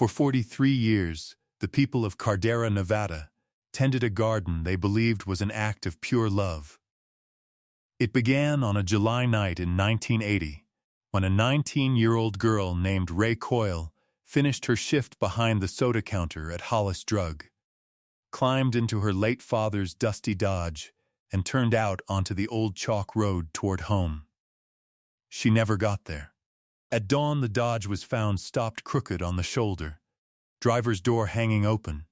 For 43 years, the people of Cardera, Nevada, tended a garden they believed was an act of pure love. It began on a July night in 1980, when a 19-year-old girl named Ray Coyle finished her shift behind the soda counter at Hollis Drug, climbed into her late father's dusty Dodge, and turned out onto the old chalk road toward home. She never got there. At dawn, the Dodge was found stopped crooked on the shoulder, driver's door hanging open,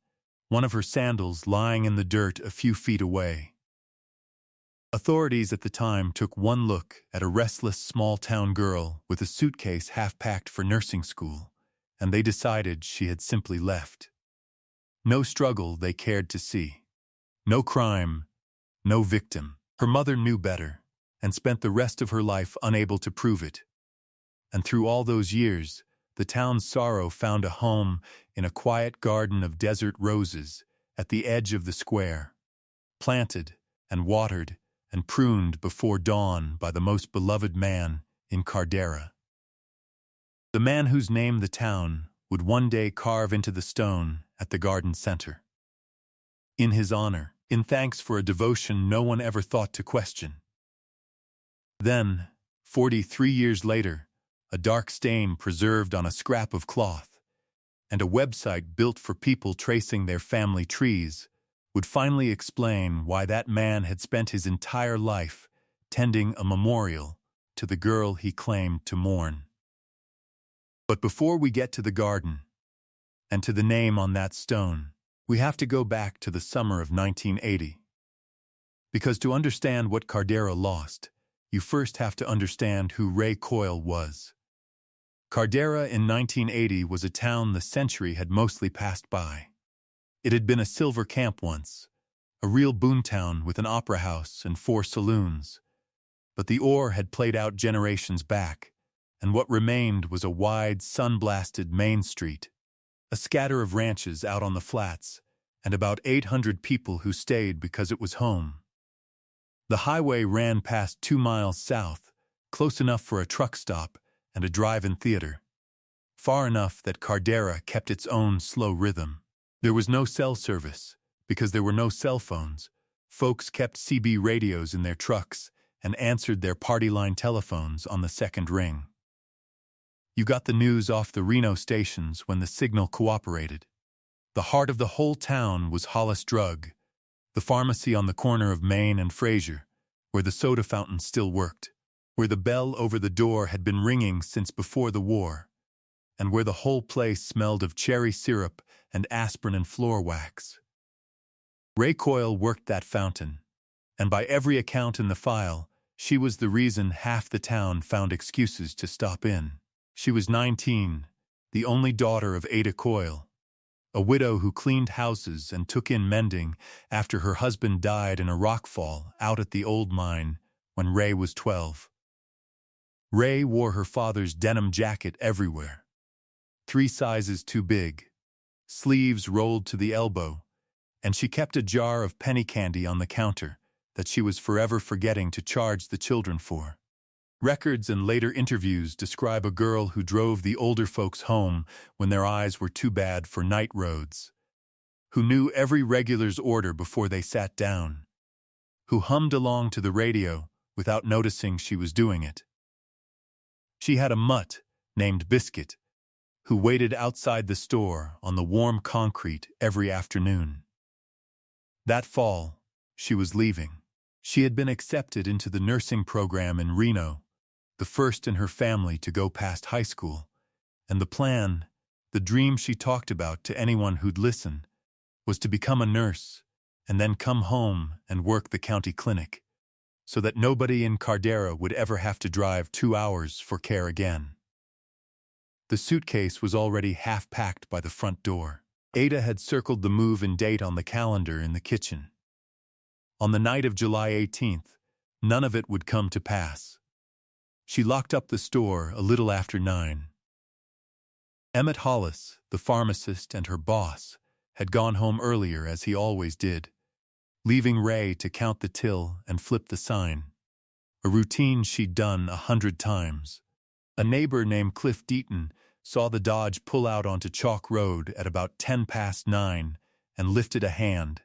one of her sandals lying in the dirt a few feet away. Authorities at the time took one look at a restless small-town girl with a suitcase half-packed for nursing school, and they decided she had simply left. No struggle they cared to see. No crime, no victim. Her mother knew better, and spent the rest of her life unable to prove it. And through all those years, the town's sorrow found a home in a quiet garden of desert roses at the edge of the square, planted and watered and pruned before dawn by the most beloved man in Cardera. The man whose name the town would one day carve into the stone at the garden center. In his honor, in thanks for a devotion no one ever thought to question. Then, 43 years later, a dark stain preserved on a scrap of cloth, and a website built for people tracing their family trees would finally explain why that man had spent his entire life tending a memorial to the girl he claimed to mourn. But before we get to the garden, and to the name on that stone, we have to go back to the summer of 1980. Because to understand what Cardera lost, you first have to understand who Ray Coyle was. Cardera in 1980 was a town the century had mostly passed by. It had been a silver camp once, a real boomtown with an opera house and 4 saloons. But the ore had played out generations back, and what remained was a wide, sun-blasted main street, a scatter of ranches out on the flats, and about 800 people who stayed because it was home. The highway ran past 2 miles south, close enough for a truck stop and a drive-in theater, far enough that Cardera kept its own slow rhythm. There was no cell service, because there were no cell phones. Folks kept CB radios in their trucks and answered their party line telephones on the second ring. You got the news off the Reno stations when the signal cooperated. The heart of the whole town was Hollis Drug, the pharmacy on the corner of Main and Fraser, where the soda fountain still worked, where the bell over the door had been ringing since before the war, and where the whole place smelled of cherry syrup and aspirin and floor wax. Ray Coyle worked that fountain, and by every account in the file, she was the reason half the town found excuses to stop in. She was 19, the only daughter of Ada Coyle, a widow who cleaned houses and took in mending after her husband died in a rockfall out at the old mine when Ray was 12. Ray wore her father's denim jacket everywhere, 3 sizes too big, sleeves rolled to the elbow, and she kept a jar of penny candy on the counter that she was forever forgetting to charge the children for. Records and later interviews describe a girl who drove the older folks home when their eyes were too bad for night roads, who knew every regular's order before they sat down, who hummed along to the radio without noticing she was doing it. She had a mutt named Biscuit, who waited outside the store on the warm concrete every afternoon. That fall, she was leaving. She had been accepted into the nursing program in Reno, the first in her family to go past high school, and the plan, the dream she talked about to anyone who'd listen, was to become a nurse and then come home and work the county clinic, so that nobody in Cardera would ever have to drive 2 hours for care again. The suitcase was already half-packed by the front door. Ada had circled the move-in date on the calendar in the kitchen. On the night of July 18th, none of it would come to pass. She locked up the store a little after 9. Emmett Hollis, the pharmacist and her boss, had gone home earlier as he always did, leaving Ray to count the till and flip the sign, a routine she'd done 100 times. A neighbor named Cliff Deaton saw the Dodge pull out onto Chalk Road at about 9:10 and lifted a hand.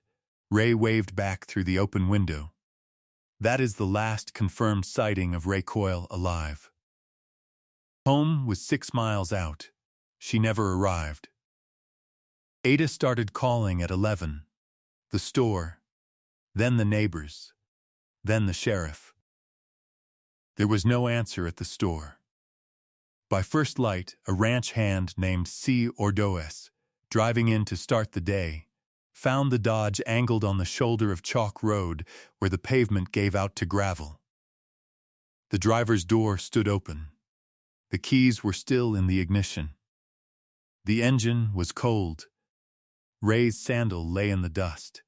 Ray waved back through the open window. That is the last confirmed sighting of Ray Coyle alive. Home was 6 miles out. She never arrived. Ada started calling at 11. The store, then the neighbors, then the sheriff. There was no answer at the store. By first light, a ranch hand named C. Ordóñez, driving in to start the day, found the Dodge angled on the shoulder of Chalk Road where the pavement gave out to gravel. The driver's door stood open. The keys were still in the ignition. The engine was cold. Ray's sandal lay in the dust.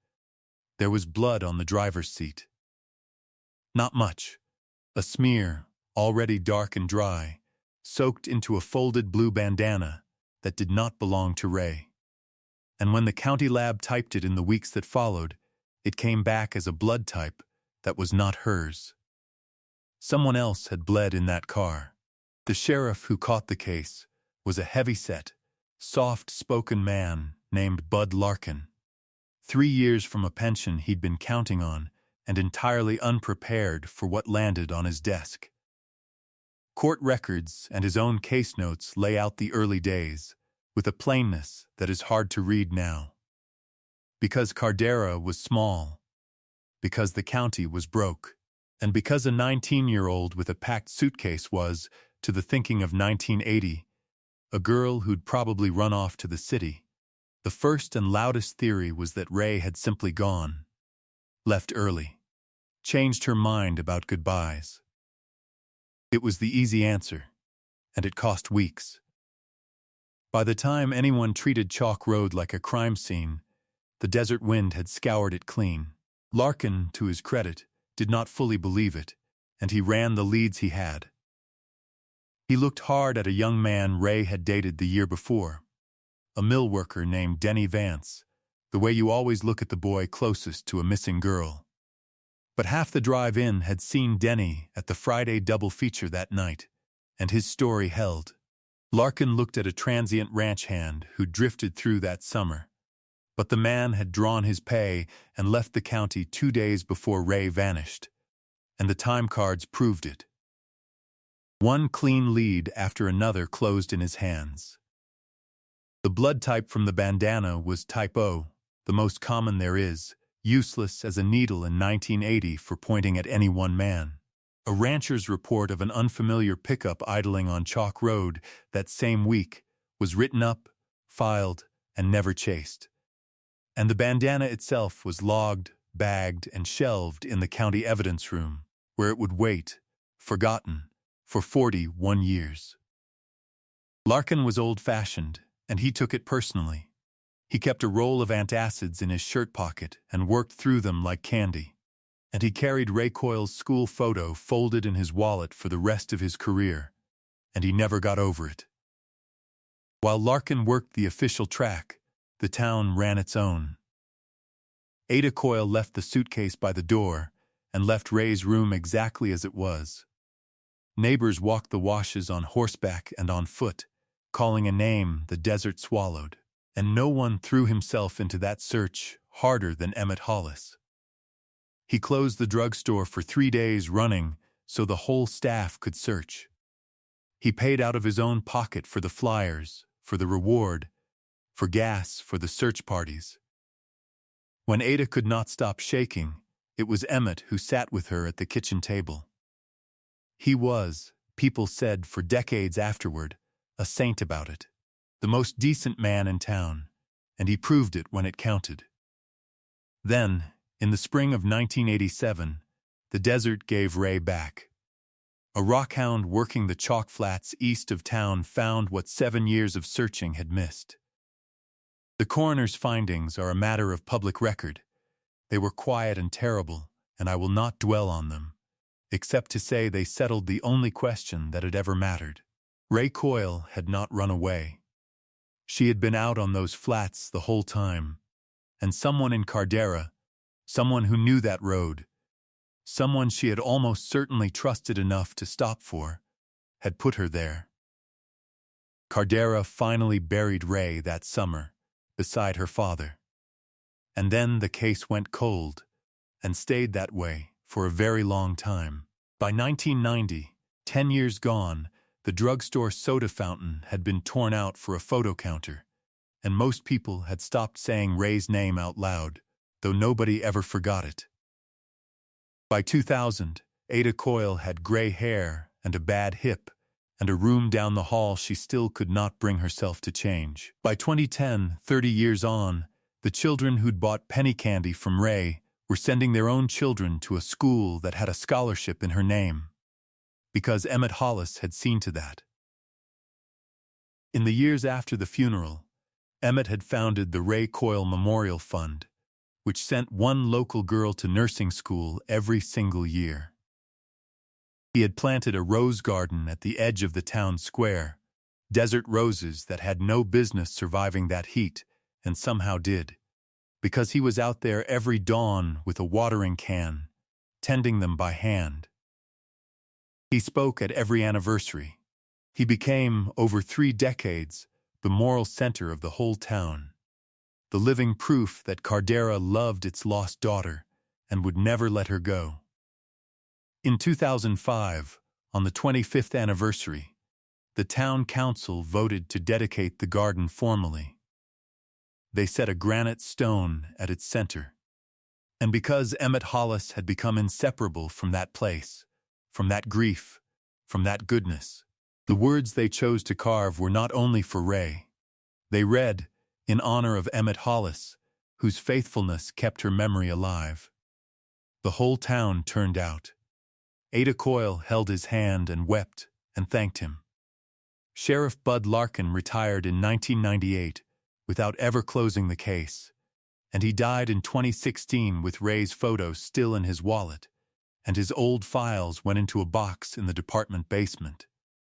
There was blood on the driver's seat. Not much. A smear, already dark and dry, soaked into a folded blue bandana that did not belong to Ray. And when the county lab typed it in the weeks that followed, it came back as a blood type that was not hers. Someone else had bled in that car. The sheriff who caught the case was a heavy-set, soft-spoken man named Bud Larkin. 3 years from a pension he'd been counting on and entirely unprepared for what landed on his desk. Court records and his own case notes lay out the early days with a plainness that is hard to read now. Because Cardera was small, because the county was broke, and because a 19-year-old with a packed suitcase was, to the thinking of 1980, a girl who'd probably run off to the city. The first and loudest theory was that Ray had simply gone, left early, changed her mind about goodbyes. It was the easy answer, and it cost weeks. By the time anyone treated Chalk Road like a crime scene, the desert wind had scoured it clean. Larkin, to his credit, did not fully believe it, and he ran the leads he had. He looked hard at a young man Ray had dated the year before, a mill worker named Denny Vance, the way you always look at the boy closest to a missing girl. But half the drive-in had seen Denny at the Friday double feature that night, and his story held. Larkin looked at a transient ranch hand who drifted through that summer, but the man had drawn his pay and left the county 2 days before Ray vanished, and the time cards proved it. One clean lead after another closed in his hands. The blood type from the bandana was type O, the most common there is, useless as a needle in 1980 for pointing at any one man. A rancher's report of an unfamiliar pickup idling on Chalk Road that same week was written up, filed, and never chased. And the bandana itself was logged, bagged, and shelved in the county evidence room, where it would wait, forgotten, for 41 years. Larkin was old-fashioned, and he took it personally. He kept a roll of antacids in his shirt pocket and worked through them like candy. And he carried Ray Coyle's school photo folded in his wallet for the rest of his career, and he never got over it. While Larkin worked the official track, the town ran its own. Ada Coyle left the suitcase by the door and left Ray's room exactly as it was. Neighbors walked the washes on horseback and on foot, calling a name the desert swallowed, and no one threw himself into that search harder than Emmett Hollis. He closed the drugstore for 3 days running so the whole staff could search. He paid out of his own pocket for the flyers, for the reward, for gas, for the search parties. When Ada could not stop shaking, it was Emmett who sat with her at the kitchen table. He was, people said for decades afterward, a saint about it, the most decent man in town, and he proved it when it counted. Then, in the spring of 1987, the desert gave Ray back. A rockhound working the chalk flats east of town found what 7 years of searching had missed. The coroner's findings are a matter of public record. They were quiet and terrible, and I will not dwell on them, except to say they settled the only question that had ever mattered. Ray Coyle had not run away. She had been out on those flats the whole time, and someone in Cardera, someone who knew that road, someone she had almost certainly trusted enough to stop for, had put her there. Cardera finally buried Ray that summer, beside her father. And then the case went cold, and stayed that way for a very long time. By 1990, 10 years gone, the drugstore soda fountain had been torn out for a photo counter, and most people had stopped saying Ray's name out loud, though nobody ever forgot it. By 2000, Ada Coyle had gray hair and a bad hip, and a room down the hall she still could not bring herself to change. By 2010, 30 years on, the children who'd bought penny candy from Ray were sending their own children to a school that had a scholarship in her name, because Emmett Hollis had seen to that. In the years after the funeral, Emmett had founded the Ray Coyle Memorial Fund, which sent one local girl to nursing school every single year. He had planted a rose garden at the edge of the town square, desert roses that had no business surviving that heat, and somehow did, because he was out there every dawn with a watering can, tending them by hand. He spoke at every anniversary. He became, over 3 decades, the moral center of the whole town, the living proof that Cardera loved its lost daughter and would never let her go. In 2005, on the 25th anniversary, the town council voted to dedicate the garden formally. They set a granite stone at its center. And because Emmett Hollis had become inseparable from that place, from that grief, from that goodness, the words they chose to carve were not only for Ray. They read, in honor of Emmett Hollis, whose faithfulness kept her memory alive. The whole town turned out. Ada Coyle held his hand and wept and thanked him. Sheriff Bud Larkin retired in 1998 without ever closing the case, and he died in 2016 with Ray's photo still in his wallet, and his old files went into a box in the department basement.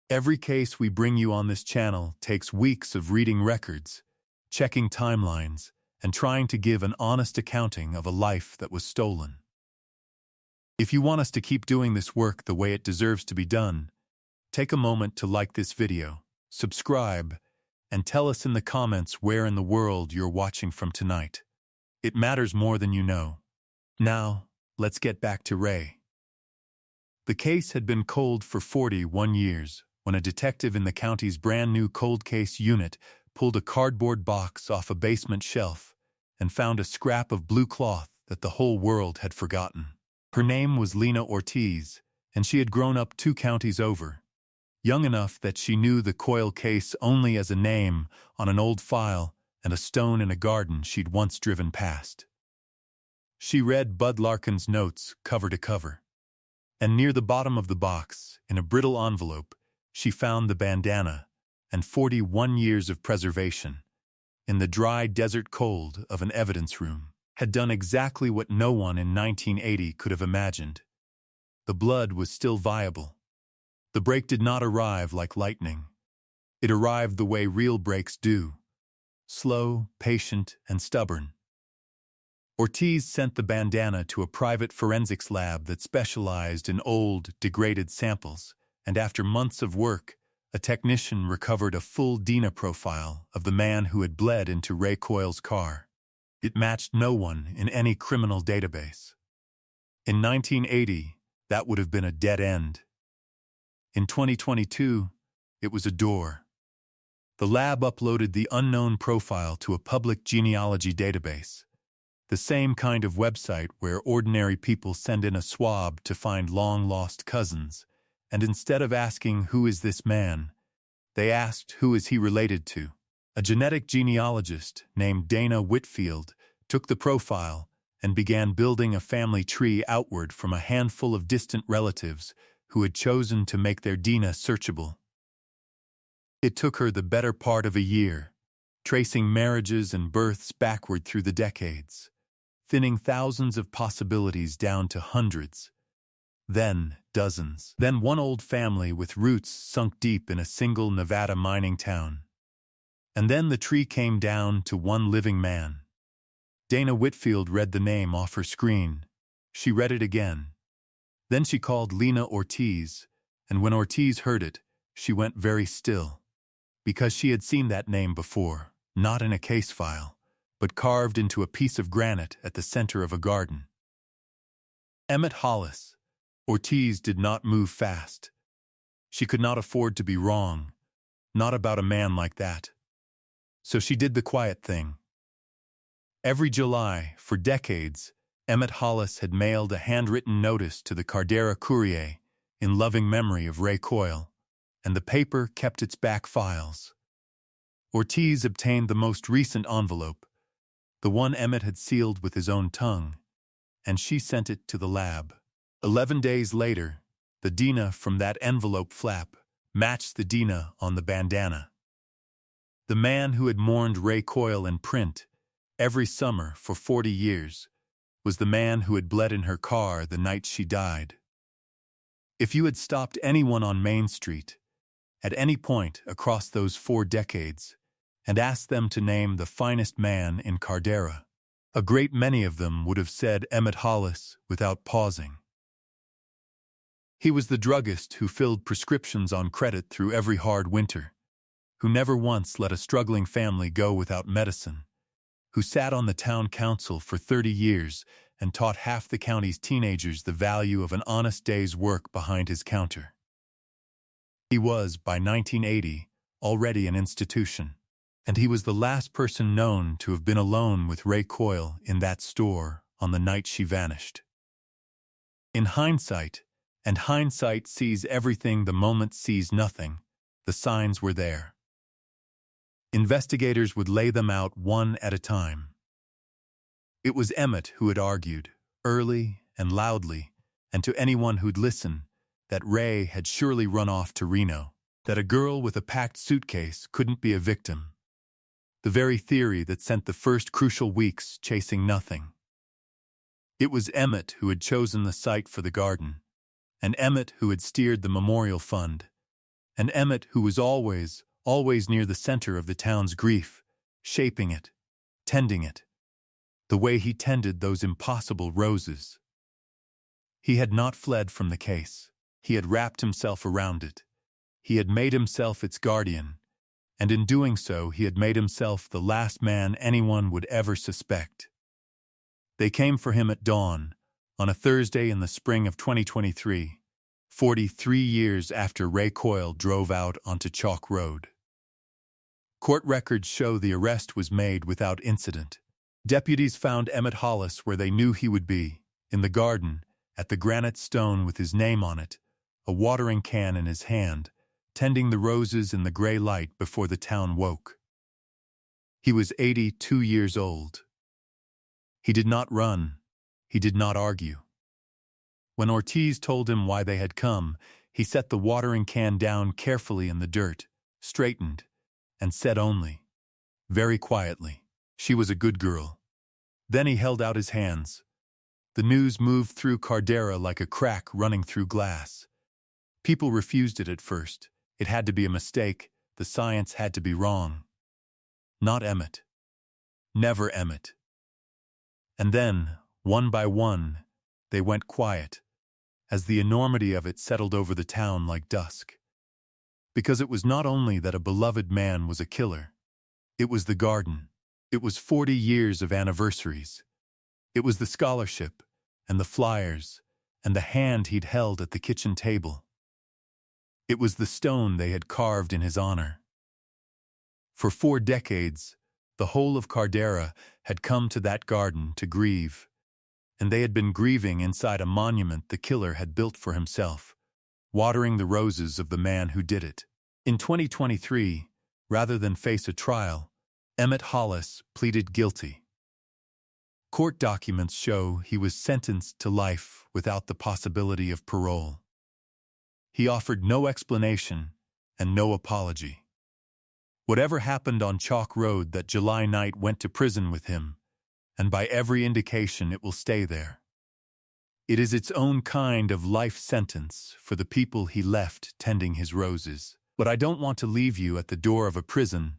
Every case we bring you on this channel takes weeks of reading records, checking timelines, and trying to give an honest accounting of a life that was stolen. If you want us to keep doing this work the way it deserves to be done, take a moment to like this video, subscribe, and tell us in the comments where in the world you're watching from tonight. It matters more than you know. Now, let's get back to Ray. The case had been cold for 41 years when a detective in the county's brand new cold case unit pulled a cardboard box off a basement shelf and found a scrap of blue cloth that the whole world had forgotten. Her name was Lena Ortiz, and she had grown up 2 counties over, young enough that she knew the Coyle case only as a name on an old file and a stone in a garden she'd once driven past. She read Bud Larkin's notes cover to cover, and near the bottom of the box, in a brittle envelope, she found the bandana and 41 years of preservation, in the dry desert cold of an evidence room, had done exactly what no one in 1980 could have imagined. The blood was still viable. The break did not arrive like lightning. It arrived the way real breaks do, slow, patient, and stubborn. Ortiz sent the bandana to a private forensics lab that specialized in old, degraded samples, and after months of work, a technician recovered a full DNA profile of the man who had bled into Ray Coyle's car. It matched no one in any criminal database. In 1980, that would have been a dead end. In 2022, it was a door. The lab uploaded the unknown profile to a public genealogy database, the same kind of website where ordinary people send in a swab to find long-lost cousins, and instead of asking, "Who is this man?" they asked, "Who is he related to?" A genetic genealogist named Dana Whitfield took the profile and began building a family tree outward from a handful of distant relatives who had chosen to make their DNA searchable. It took her the better part of a year, tracing marriages and births backward through the decades, thinning thousands of possibilities down to hundreds, then dozens, then one old family with roots sunk deep in a single Nevada mining town. And then the tree came down to one living man. Dana Whitfield read the name off her screen. She read it again. Then she called Lena Ortiz, and when Ortiz heard it, she went very still. because she had seen that name before, not in a case file, but carved into a piece of granite at the center of a garden. Emmett Hollis. Ortiz did not move fast. She could not afford to be wrong, not about a man like that. So she did the quiet thing. Every July, for decades, Emmett Hollis had mailed a handwritten notice to the Cardera Courier in loving memory of Ray Coyle, and the paper kept its back files. Ortiz obtained the most recent envelope, the one Emmett had sealed with his own tongue, and she sent it to the lab. 11 days later, the Dina from that envelope flap matched the Dina on the bandana. The man who had mourned Ray Coyle in print every summer for 40 years was the man who had bled in her car the night she died. If you had stopped anyone on Main Street, at any point across those 4 decades, and asked them to name the finest man in Cardera, a great many of them would have said Emmett Hollis without pausing. He was the druggist who filled prescriptions on credit through every hard winter, who never once let a struggling family go without medicine, who sat on the town council for 30 years and taught half the county's teenagers the value of an honest day's work behind his counter. He was, by 1980, already an institution, and he was the last person known to have been alone with Ray Coyle in that store on the night she vanished. In hindsight, and hindsight sees everything the moment sees nothing, the signs were there. Investigators would lay them out one at a time. It was Emmett who had argued, early and loudly, and to anyone who'd listen, that Ray had surely run off to Reno, that a girl with a packed suitcase couldn't be a victim. The very theory that sent the first crucial weeks chasing nothing. It was Emmett who had chosen the site for the garden, and Emmett who had steered the memorial fund, and Emmett who was always near the center of the town's grief, shaping it, tending it, the way he tended those impossible roses. He had not fled from the case. He had wrapped himself around it. He had made himself its guardian, and in doing so he had made himself the last man anyone would ever suspect. They came for him at dawn, on a Thursday in the spring of 2023, 43 years after Ray Coyle drove out onto Chalk Road. Court records show the arrest was made without incident. Deputies found Emmett Hollis where they knew he would be, in the garden, at the granite stone with his name on it, a watering can in his hand, tending the roses in the gray light before the town woke. He was 82 years old. He did not run. He did not argue. When Ortiz told him why they had come, he set the watering can down carefully in the dirt, straightened, and said only, very quietly, she was a good girl. Then he held out his hands. The news moved through Cardera like a crack running through glass. People refused it at first. It had to be a mistake. The science had to be wrong. Not Emmett. Never Emmett. And then, one by one, they went quiet, as the enormity of it settled over the town like dusk. Because it was not only that a beloved man was a killer. It was the garden. It was 40 years of anniversaries. It was the scholarship, and the flyers, and the hand he'd held at the kitchen table. It was the stone they had carved in his honor. For 4 decades, the whole of Cardera had come to that garden to grieve, and they had been grieving inside a monument the killer had built for himself, watering the roses of the man who did it. In 2023, rather than face a trial, Emmett Hollis pleaded guilty. Court documents show he was sentenced to life without the possibility of parole. He offered no explanation and no apology. Whatever happened on Chalk Road that July night went to prison with him, and by every indication it will stay there. It is its own kind of life sentence for the people he left tending his roses. But I don't want to leave you at the door of a prison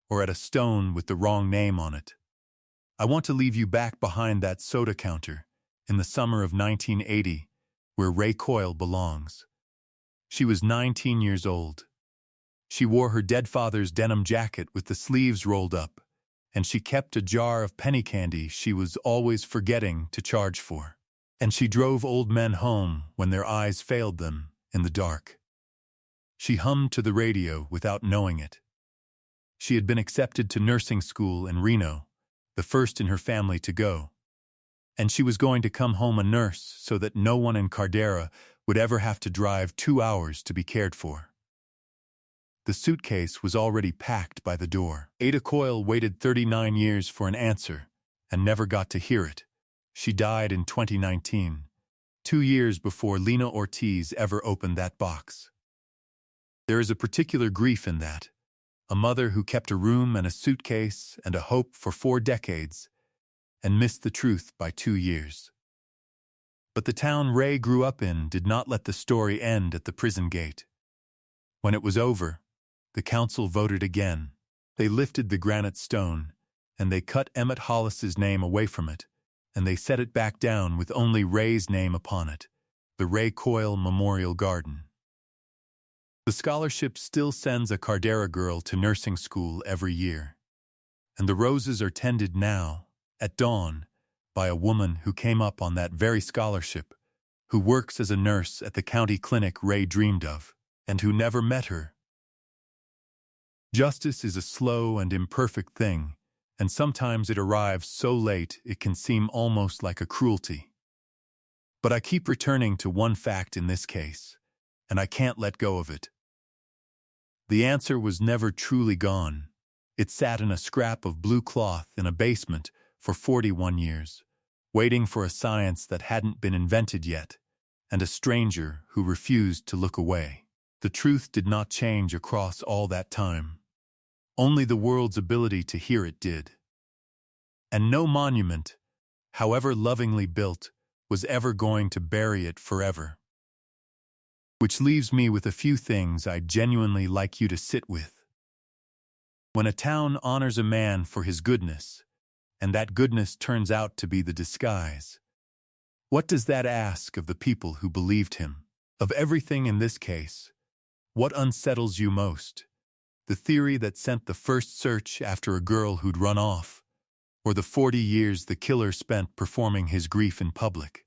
or at a stone with the wrong name on it. I want to leave you back behind that soda counter in the summer of 1980, where Ray Coyle belongs. She was 19 years old. She wore her dead father's denim jacket with the sleeves rolled up, and she kept a jar of penny candy she was always forgetting to charge for. And she drove old men home when their eyes failed them in the dark. She hummed to the radio without knowing it. She had been accepted to nursing school in Reno, the first in her family to go. And she was going to come home a nurse so that no one in Cardera would ever have to drive 2 hours to be cared for. The suitcase was already packed by the door. Ada Coyle waited 39 years for an answer and never got to hear it. She died in 2019, 2 years before Lena Ortiz ever opened that box. There is a particular grief in that. A mother who kept a room and a suitcase and a hope for 4 decades and missed the truth by 2 years. But the town Ray grew up in did not let the story end at the prison gate. When it was over, the council voted again. They lifted the granite stone, and they cut Emmett Hollis's name away from it, and they set it back down with only Ray's name upon it, the Ray Coyle Memorial Garden. The scholarship still sends a Cardera girl to nursing school every year, and the roses are tended now, at dawn, by a woman who came up on that very scholarship, who works as a nurse at the county clinic Ray dreamed of, and who never met her. Justice is a slow and imperfect thing, and sometimes it arrives so late it can seem almost like a cruelty. But I keep returning to one fact in this case, and I can't let go of it. The answer was never truly gone. It sat in a scrap of blue cloth in a basement for 41 years, waiting for a science that hadn't been invented yet, and a stranger who refused to look away. The truth did not change across all that time. Only the world's ability to hear it did. And no monument, however lovingly built, was ever going to bury it forever. Which leaves me with a few things I'd genuinely like you to sit with. When a town honors a man for his goodness, and that goodness turns out to be the disguise, what does that ask of the people who believed him? Of everything in this case, what unsettles you most? The theory that sent the first search after a girl who'd run off, or the 40 years the killer spent performing his grief in public?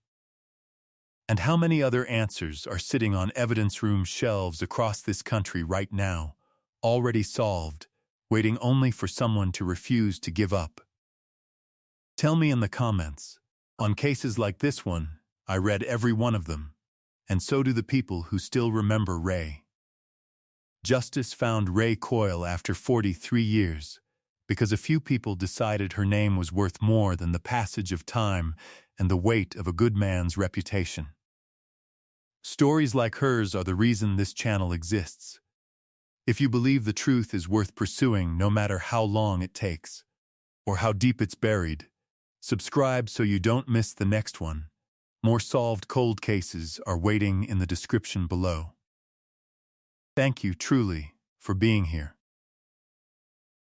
And how many other answers are sitting on evidence room shelves across this country right now, already solved, waiting only for someone to refuse to give up? Tell me in the comments. On cases like this one, I read every one of them, and so do the people who still remember Ray. Justice found Ray Coyle after 43 years, because a few people decided her name was worth more than the passage of time and the weight of a good man's reputation. Stories like hers are the reason this channel exists. If you believe the truth is worth pursuing no matter how long it takes, or how deep it's buried, subscribe so you don't miss the next one. More solved cold cases are waiting in the description below. Thank you truly for being here.